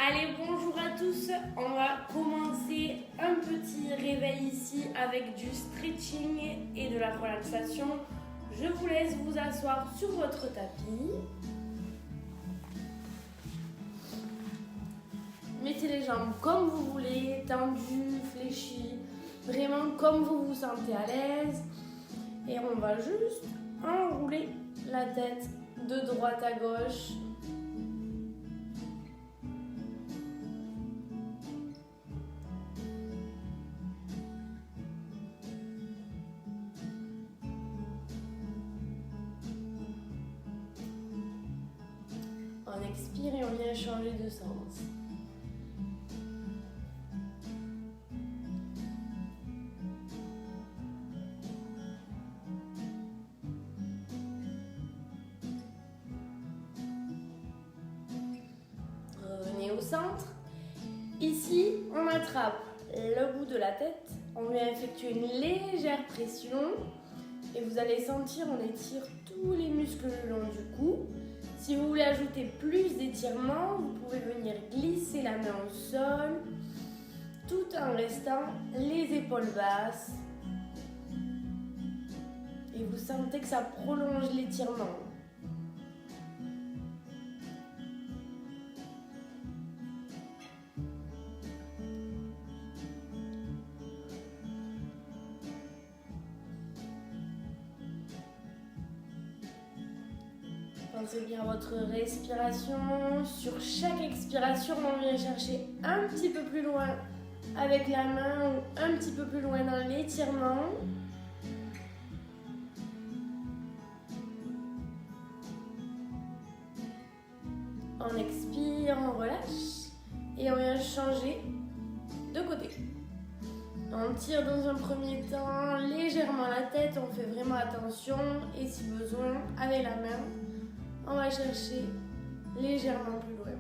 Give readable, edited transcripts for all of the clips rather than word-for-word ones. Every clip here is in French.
Allez, bonjour à tous. On va commencer un petit réveil ici avec du stretching et de la relaxation. Je vous laisse vous asseoir sur votre tapis. Mettez les jambes comme vous voulez, tendues, fléchies, vraiment comme vous vous sentez à l'aise. Et on va juste enrouler la tête de droite à gauche. On expire et on vient changer de sens. Revenez au centre. Ici, on attrape le bout de la tête. On vient effectuer une légère pression. Et vous allez sentir, on étire tous les muscles le long du cou. Si vous voulez ajouter plus d'étirement, vous pouvez venir glisser la main au sol, tout en restant les épaules basses. Et vous sentez que ça prolonge l'étirement. Pensez bien à votre respiration. Sur chaque expiration, on vient chercher un petit peu plus loin avec la main ou un petit peu plus loin dans l'étirement. On expire, on relâche et on vient changer de côté. On tire dans un premier temps légèrement la tête, on fait vraiment attention et si besoin, avec la main, on va chercher légèrement plus loin.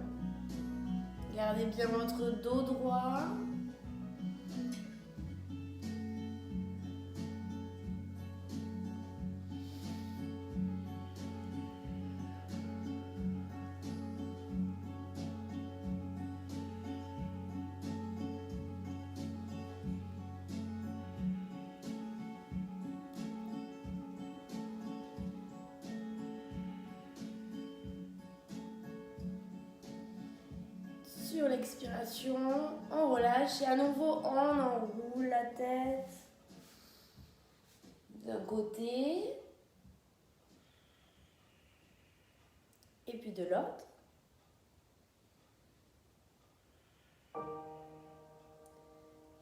Gardez bien votre dos droit. Sur l'expiration, on relâche et à nouveau on enroule la tête d'un côté et puis de l'autre.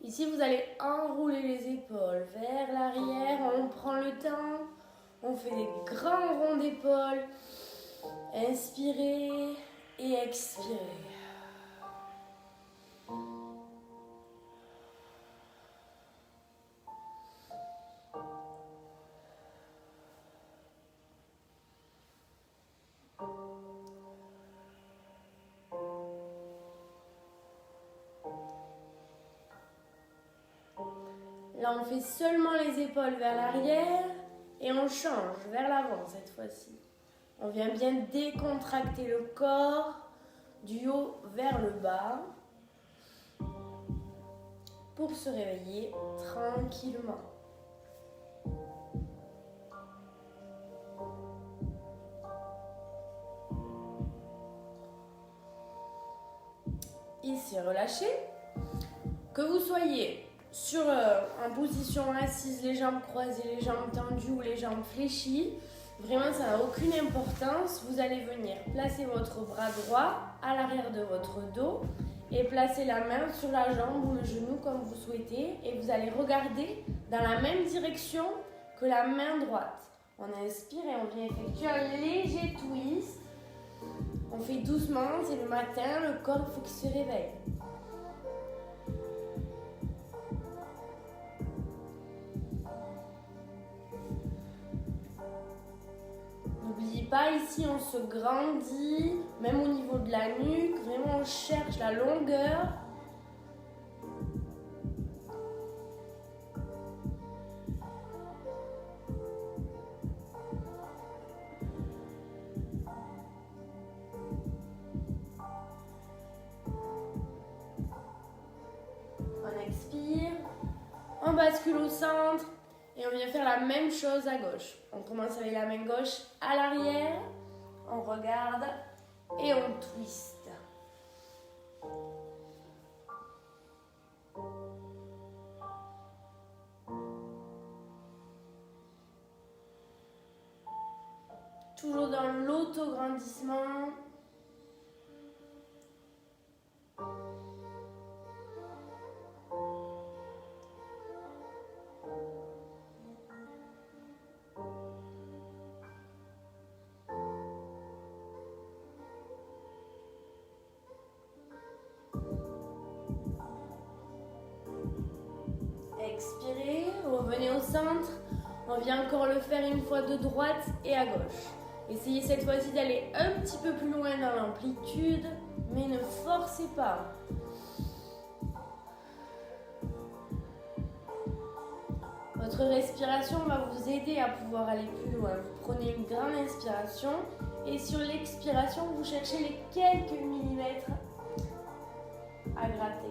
Ici, vous allez enrouler les épaules vers l'arrière, on prend le temps, on fait des grands ronds d'épaules. Inspirez et expirez. Là, on fait seulement les épaules vers l'arrière et on change vers l'avant cette fois-ci. On vient bien décontracter le corps du haut vers le bas pour se réveiller tranquillement. Ici, relâchez. Que vous soyez en position assise, les jambes croisées, les jambes tendues ou les jambes fléchies, vraiment ça n'a aucune importance. Vous allez venir placer votre bras droit à l'arrière de votre dos et placer la main sur la jambe ou le genou comme vous souhaitez et vous allez regarder dans la même direction que la main droite. On inspire et on vient effectuer un léger twist. On fait doucement, c'est le matin, le corps il faut qu'il se réveille. N'oubliez pas, ici on se grandit, même au niveau de la nuque, vraiment on cherche la longueur. centre et on vient faire la même chose à gauche. On commence avec la main gauche à l'arrière, on regarde et on twist. Toujours dans l'autograndissement. Expirez, revenez au centre. On vient encore le faire une fois de droite et à gauche. Essayez cette fois-ci d'aller un petit peu plus loin dans l'amplitude, mais ne forcez pas. Votre respiration va vous aider à pouvoir aller plus loin. Vous prenez une grande inspiration et sur l'expiration, vous cherchez les quelques millimètres à gratter.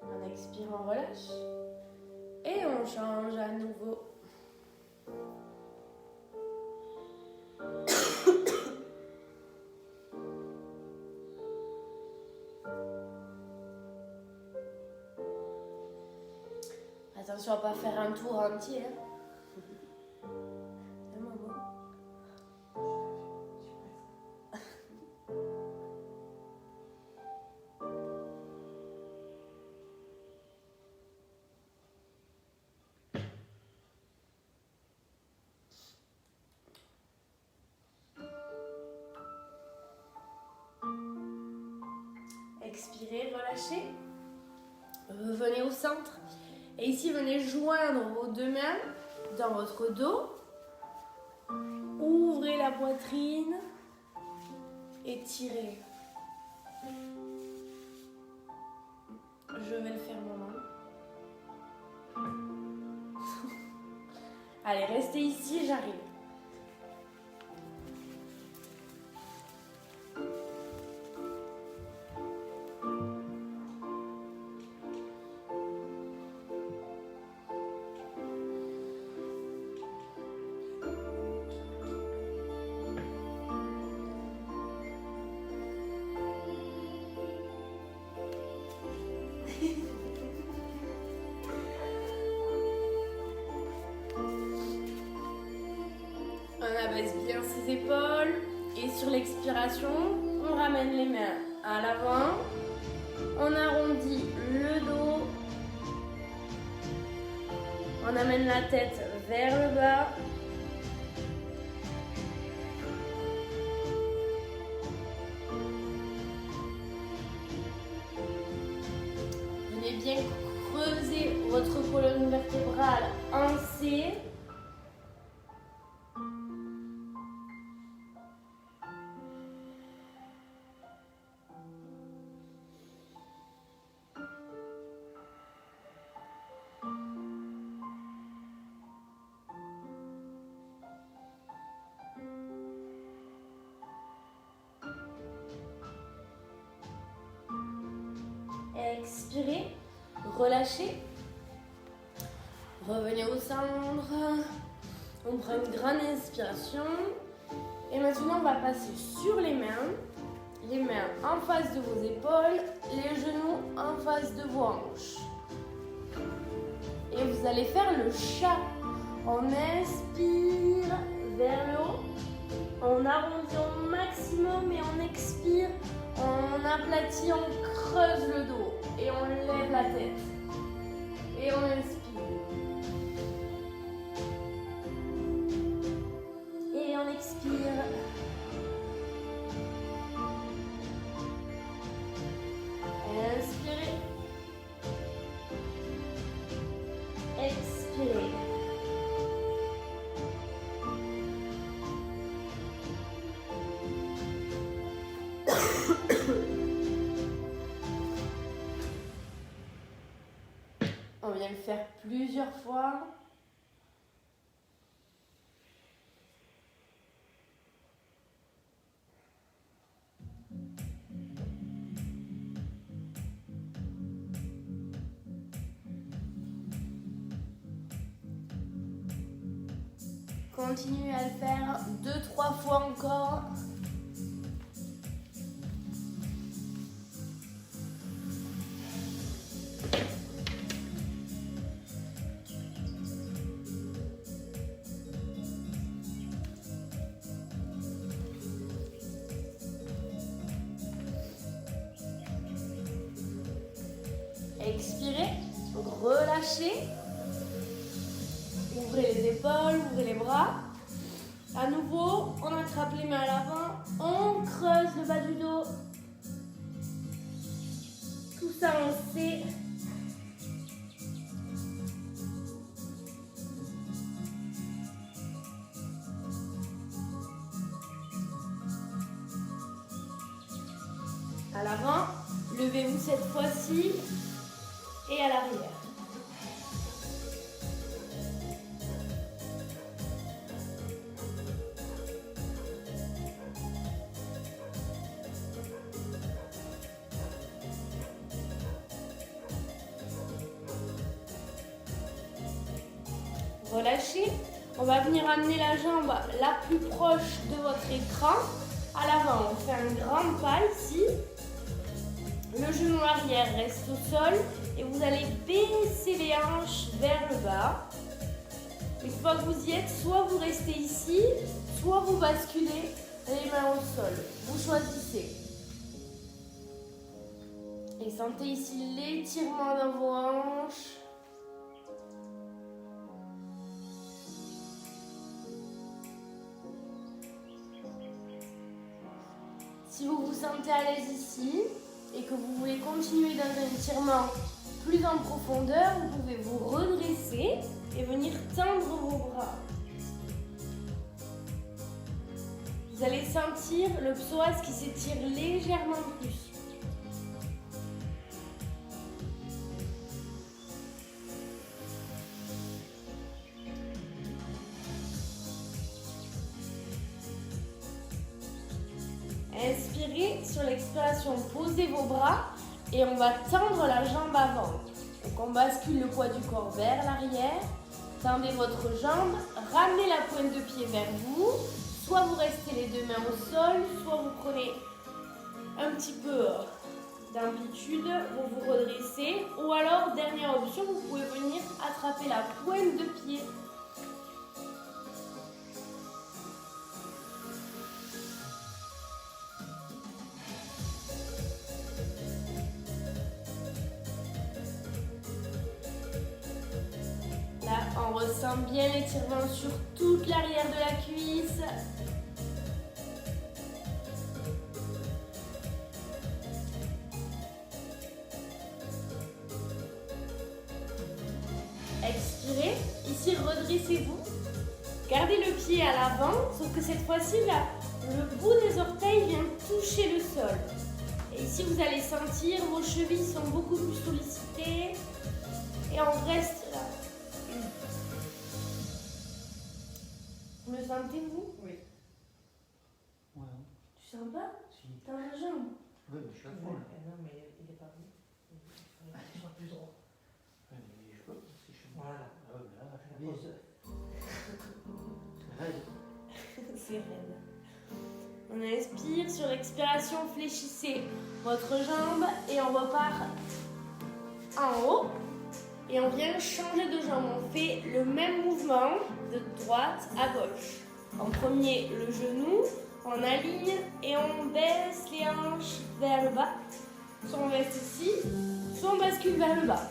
On expire, on relâche et on change à nouveau. Attention à ne pas faire un tour entier. Un moment. Expirez, relâchez. Revenez au centre. Et ici, venez joindre vos deux mains dans votre dos. Ouvrez la poitrine et tirez. Je vais le faire moi-même. Allez, restez ici, j'arrive. On abaisse bien ses épaules et sur l'expiration, on ramène les mains à l'avant, on arrondit le dos, on amène la tête vers le bas. Venez bien creuser votre colonne vertébrale en C. Expirez, relâchez, revenez au centre, on prend une grande inspiration et maintenant on va passer sur les mains en face de vos épaules, les genoux en face de vos hanches. Et vous allez faire le chat. On inspire vers le haut, on arrondit au maximum et on expire, on aplatit, on creuse le dos et on lève la tête. Et on inspire. Et on expire. Inspirez. Expirez. bien le faire plusieurs fois. Continuez à le faire 2-3 fois encore. Expirez, relâchez. Ouvrez les épaules, ouvrez les bras. À nouveau, on attrape les mains à l'avant, on creuse le bas du dos. Tout ça, on sait. À l'avant, levez-vous cette fois-ci et à l'arrière. Relâchez. On va venir amener la jambe la plus proche de votre écran. À l'avant, on fait un grand pas ici. Le genou arrière reste au sol et vous allez baisser les hanches vers le bas. Une fois que vous y êtes, soit vous restez ici, soit vous basculez les mains au sol. Vous choisissez. Et sentez ici l'étirement dans vos hanches. Si vous vous sentez à l'aise ici et que vous voulez continuer dans un étirement plus en profondeur, vous pouvez vous redresser et venir tendre vos bras. Vous allez sentir le psoas qui s'étire légèrement plus. Inspirez, sur l'expiration, posez vos bras et on va tendre la jambe avant. Donc on bascule le poids du corps vers l'arrière, tendez votre jambe, ramenez la pointe de pied vers vous, soit vous restez les deux mains au sol, soit vous prenez un petit peu d'amplitude, vous vous redressez, ou alors, dernière option, vous pouvez venir attraper la pointe de pied. On ressent bien l'étirement sur toute l'arrière de la cuisse. Expirez. Ici, redressez-vous. Gardez le pied à l'avant, sauf que cette fois-ci, le bout des orteils vient toucher le sol. Et ici, vous allez sentir vos chevilles sont beaucoup plus sollicitées. Et on reste là. Vous le sentez, vous? Oui. Ouais. Tu sens pas? Si. Dans la jambe? Oui, mais je suis à fond là. Non, mais il est pas bon. Il faut soit plus droit. Ouais, mais je peux, si je suis. Voilà. Ah ouais, mais là, je Bien suis sûr. raide. C'est raide. On inspire, sur l'expiration, fléchissez votre jambe et on repart en haut. Et on vient changer de jambe. On fait le même mouvement de droite à gauche. En premier, le genou, on aligne et on baisse les hanches vers le bas. Soit on reste ici, soit on bascule vers le bas.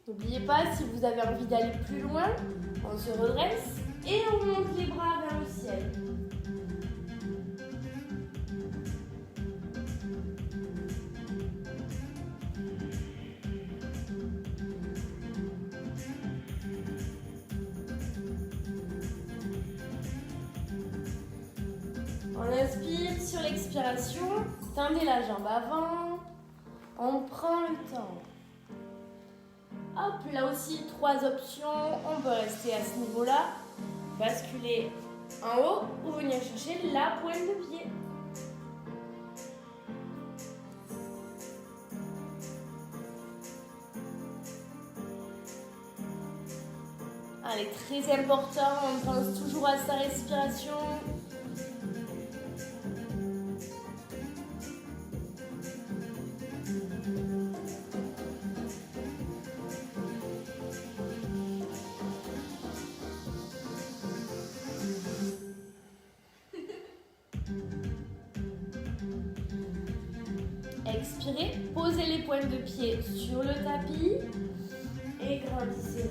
N'oubliez pas, si vous avez envie d'aller plus loin, on se redresse et on monte les bras vers le ciel. sur l'expiration, tendez la jambe avant, on prend le temps. Hop, là aussi, 3 options, on peut rester à ce niveau-là, basculer en haut ou venir chercher la pointe de pied. Allez, très important, on pense toujours à sa respiration. Expirez, posez les pointes de pied sur le tapis et grandissez.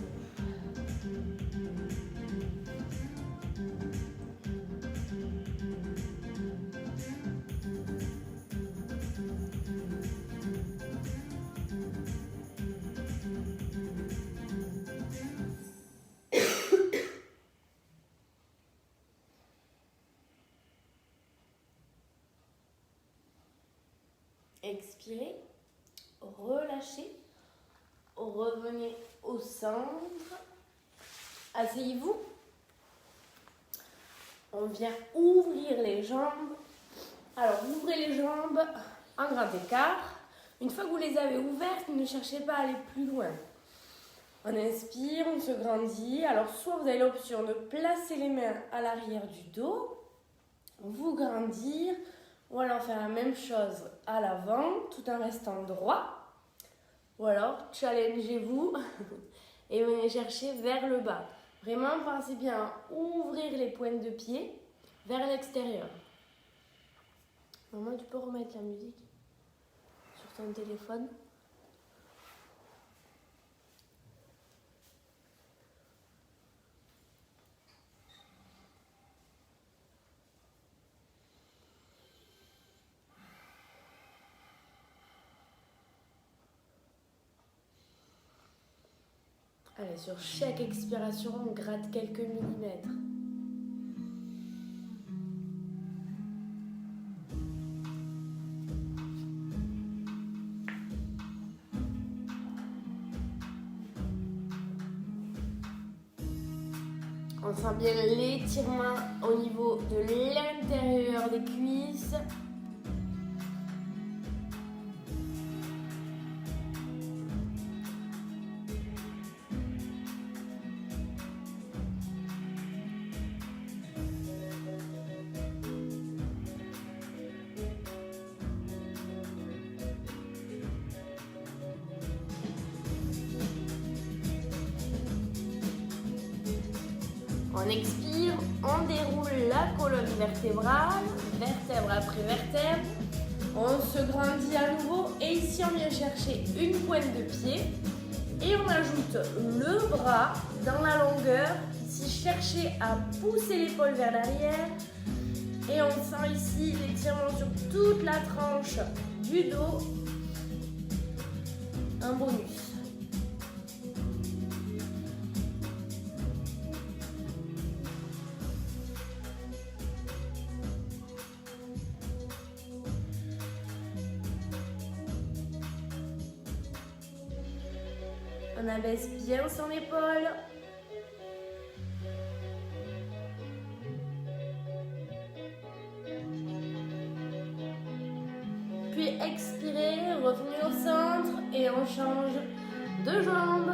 Expirez, relâchez, revenez au centre, asseyez-vous. On vient ouvrir les jambes. Alors, ouvrez les jambes en grand écart. Une fois que vous les avez ouvertes, ne cherchez pas à aller plus loin. On inspire, on se grandit. Alors, soit vous avez l'option de placer les mains à l'arrière du dos, vous grandir, ou alors faire la même chose à l'avant tout en restant droit. Ou alors challengez-vous et venez chercher vers le bas. Vraiment, pensez bien à ouvrir les pointes de pied vers l'extérieur. Maman, tu peux remettre la musique sur ton téléphone? Allez, sur chaque expiration, on gratte quelques millimètres. On sent bien l'étirement au niveau de l'intérieur des cuisses. On expire, on déroule la colonne vertébrale, vertèbre après vertèbre. On se grandit à nouveau et ici on vient chercher une pointe de pied et on ajoute le bras dans la longueur. Ici, cherchez à pousser l'épaule vers l'arrière et on sent ici l'étirement sur toute la tranche du dos. Un bonus. On abaisse bien son épaule. Puis expirez, revenez au centre et on change de jambe.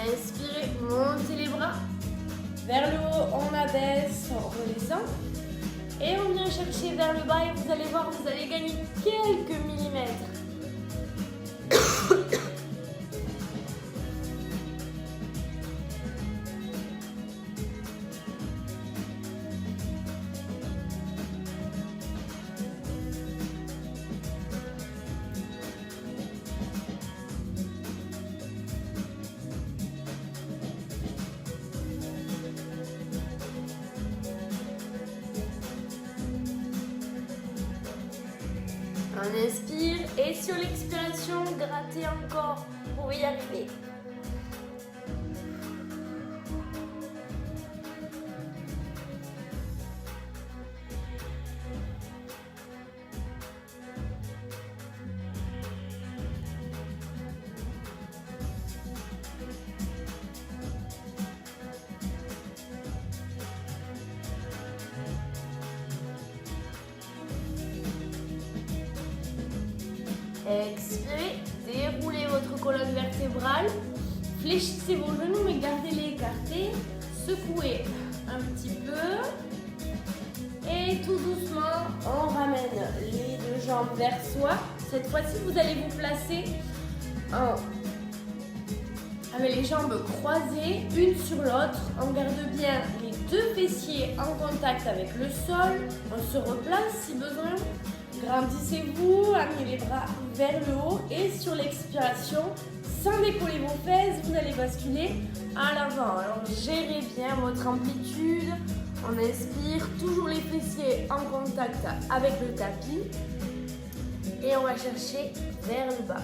Inspirez, montez les bras. Vers le haut, on abaisse, on redescend. Et on vient chercher vers le bas et vous allez voir, vous allez gagner quelques millimètres. inspire et sur l'expiration, grattez encore pour y arriver. Expirez, déroulez votre colonne vertébrale, fléchissez vos genoux mais gardez-les écartés, secouez un petit peu et tout doucement on ramène les deux jambes vers soi. Cette fois-ci vous allez vous placer avec les jambes croisées une sur l'autre. On garde bien les deux fessiers en contact avec le sol, on se replace si besoin. Grandissez-vous, amenez les bras vers le haut et sur l'expiration, sans décoller vos fesses, vous allez basculer à l'avant. Alors gérez bien votre amplitude. On inspire, toujours les fessiers en contact avec le tapis. Et on va chercher vers le bas.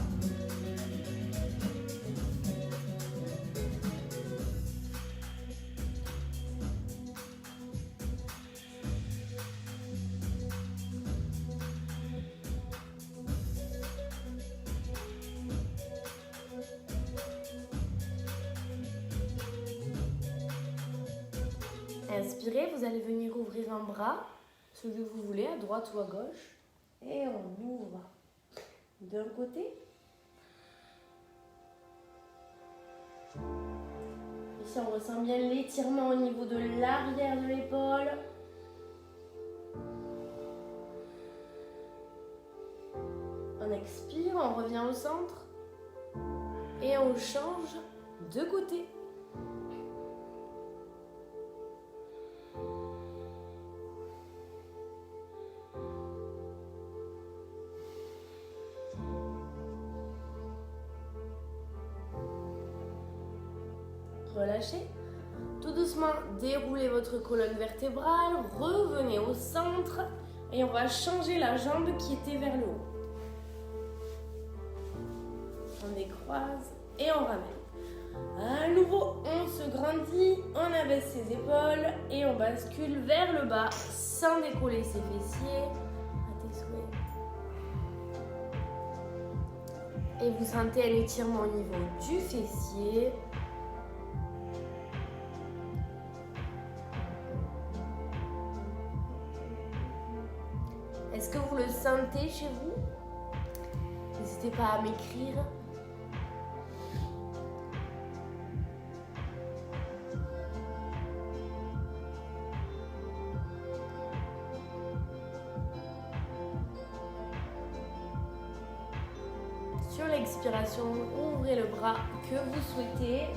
Inspirez, vous allez venir ouvrir un bras, celui que vous voulez, à droite ou à gauche. Et on ouvre d'un côté. Ici, on ressent bien l'étirement au niveau de l'arrière de l'épaule. On expire, on revient au centre. Et on change de côté. Relâchez. Tout doucement, déroulez votre colonne vertébrale, revenez au centre et on va changer la jambe qui était vers le haut. On décroise et on ramène. À nouveau, on se grandit, on abaisse ses épaules et on bascule vers le bas sans décoller ses fessiers. À tes souhaits. Et vous sentez un étirement au niveau du fessier. Est-ce que vous le sentez chez vous? N'hésitez pas à m'écrire. Sur l'expiration, ouvrez le bras que vous souhaitez.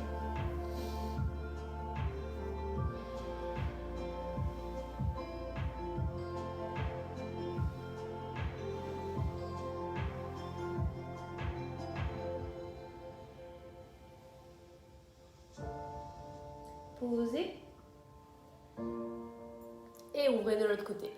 Posez et ouvrez de l'autre côté.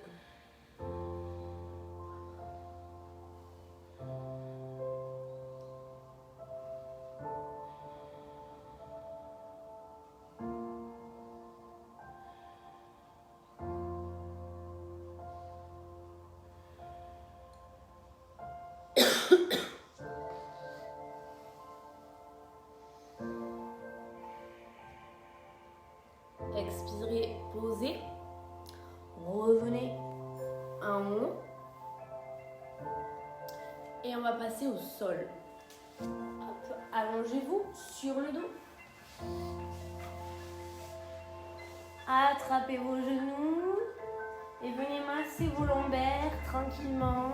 Expirez, posez. Revenez en haut. Et on va passer au sol. Hop, allongez-vous sur le dos. Attrapez vos genoux. Et venez masser vos lombaires tranquillement.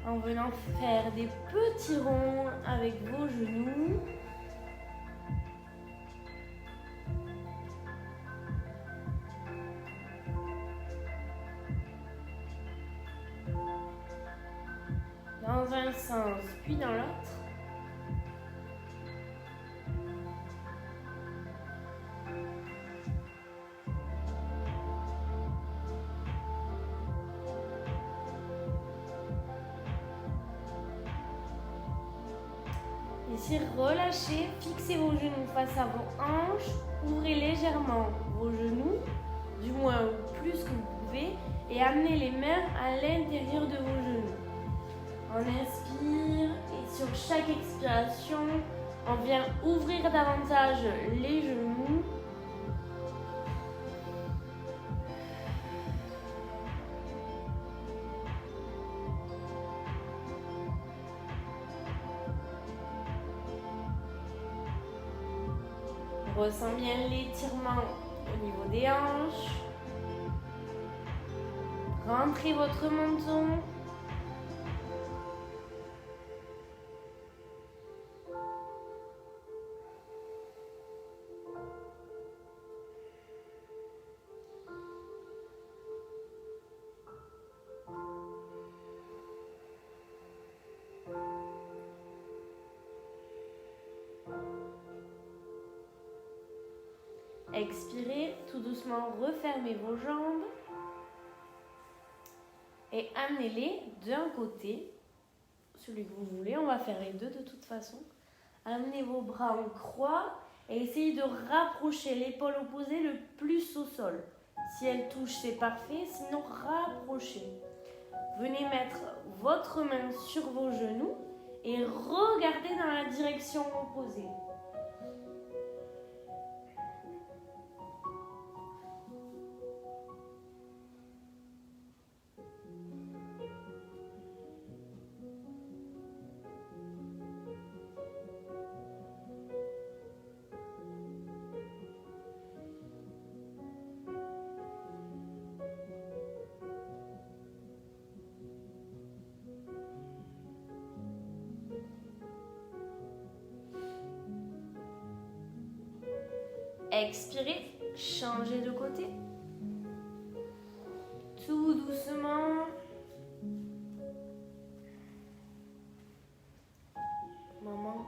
En venant faire des petits ronds avec vos genoux. Dans un sens, puis dans l'autre. Ici, relâchez, fixez vos genoux face à vos hanches, ouvrez légèrement vos genoux, du moins au plus que vous pouvez, et amenez les mains à l'intérieur de vos genoux. On inspire et sur chaque expiration, on vient ouvrir davantage les genoux. On ressent bien l'étirement au niveau des hanches. Rentrez votre menton. Expirez, tout doucement, refermez vos jambes et amenez-les d'un côté, celui que vous voulez, on va faire les deux de toute façon. Amenez vos bras en croix et essayez de rapprocher l'épaule opposée le plus au sol. Si elle touche, c'est parfait, sinon rapprochez. Venez mettre votre main sur vos genoux et regardez dans la direction opposée. Expirez, changez de côté. Tout doucement. Maman.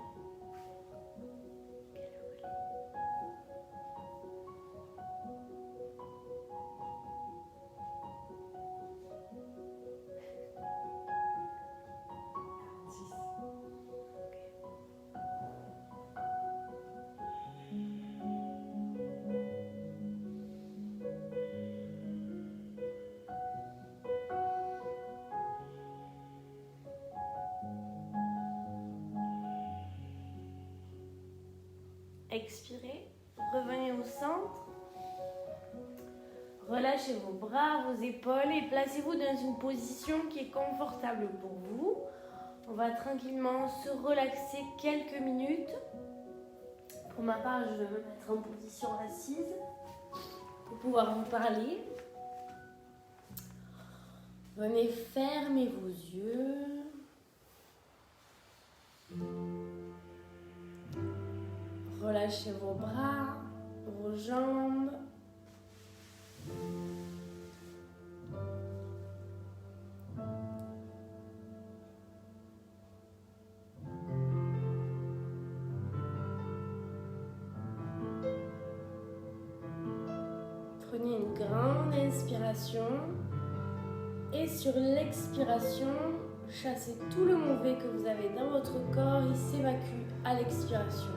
Expirez, revenez au centre. Relâchez vos bras, vos épaules et placez-vous dans une position qui est confortable pour vous. On va tranquillement se relaxer quelques minutes. Pour ma part, je vais me mettre en position assise pour pouvoir vous parler. Venez fermer vos yeux. Relâchez vos bras, vos jambes. Prenez une grande inspiration et sur l'expiration, chassez tout le mauvais que vous avez dans votre corps. Il s'évacue à l'expiration.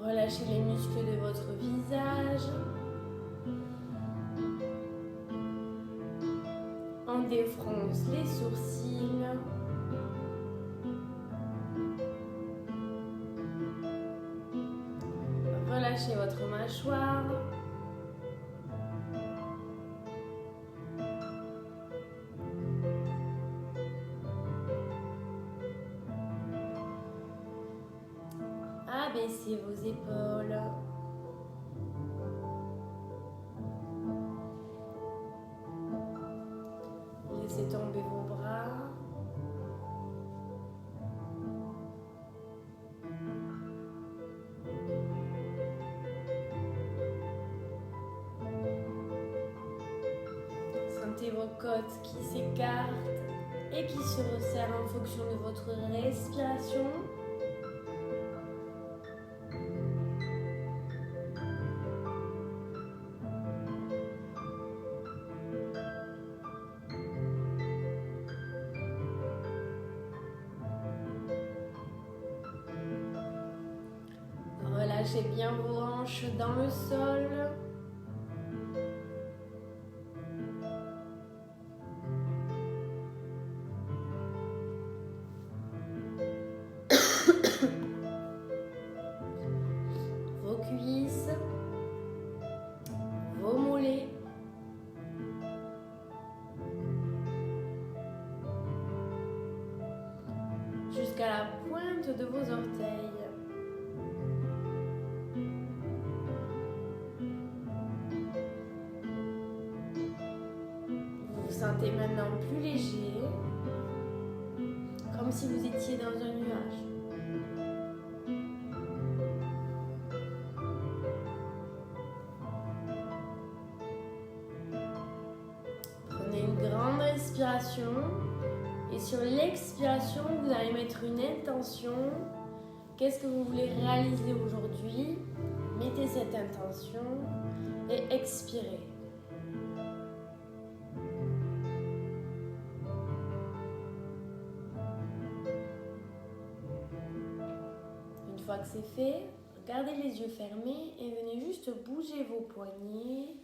Relâchez les muscles de votre visage. On défronce les sourcils. Relâchez votre mâchoire. Abaissez vos épaules. Laissez tomber vos bras. Sentez vos côtes qui s'écartent et qui se resserrent en fonction de votre respiration. Accrochez bien vos hanches dans le sol. Vos cuisses, vos mollets. Jusqu'à la pointe de vos orteils. Vous vous sentez maintenant plus léger, comme si vous étiez dans un nuage. Prenez une grande respiration. Et sur l'expiration, vous allez mettre une intention. Qu'est-ce que vous voulez réaliser aujourd'hui? Mettez cette intention et expirez. Une fois que c'est fait, gardez les yeux fermés et venez juste bouger vos poignets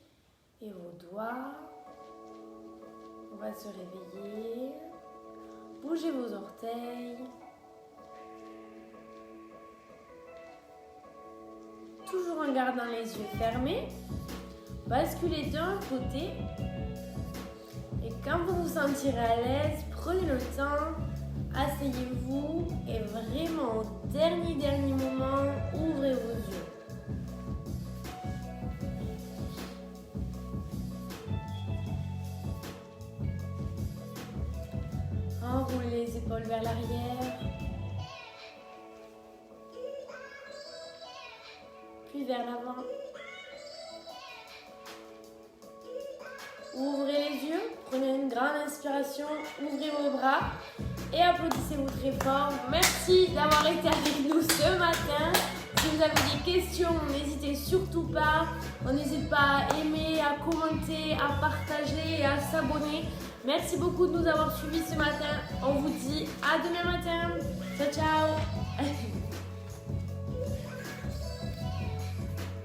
et vos doigts. On va se réveiller. Bougez vos orteils. Toujours en gardant les yeux fermés. Basculez d'un côté. Et quand vous vous sentirez à l'aise, prenez le temps. Asseyez-vous et vraiment au dernier moment, ouvrez vos yeux. Enroulez les épaules vers l'arrière. Puis vers l'avant. Ouvrez les yeux, prenez une grande inspiration, ouvrez vos bras et applaudissez-vous très fort. Merci d'avoir été avec nous ce matin. Si vous avez des questions, n'hésitez surtout pas. On n'hésite pas à aimer, à commenter, à partager et à s'abonner. Merci beaucoup de nous avoir suivis ce matin. On vous dit à demain matin. Ciao, ciao.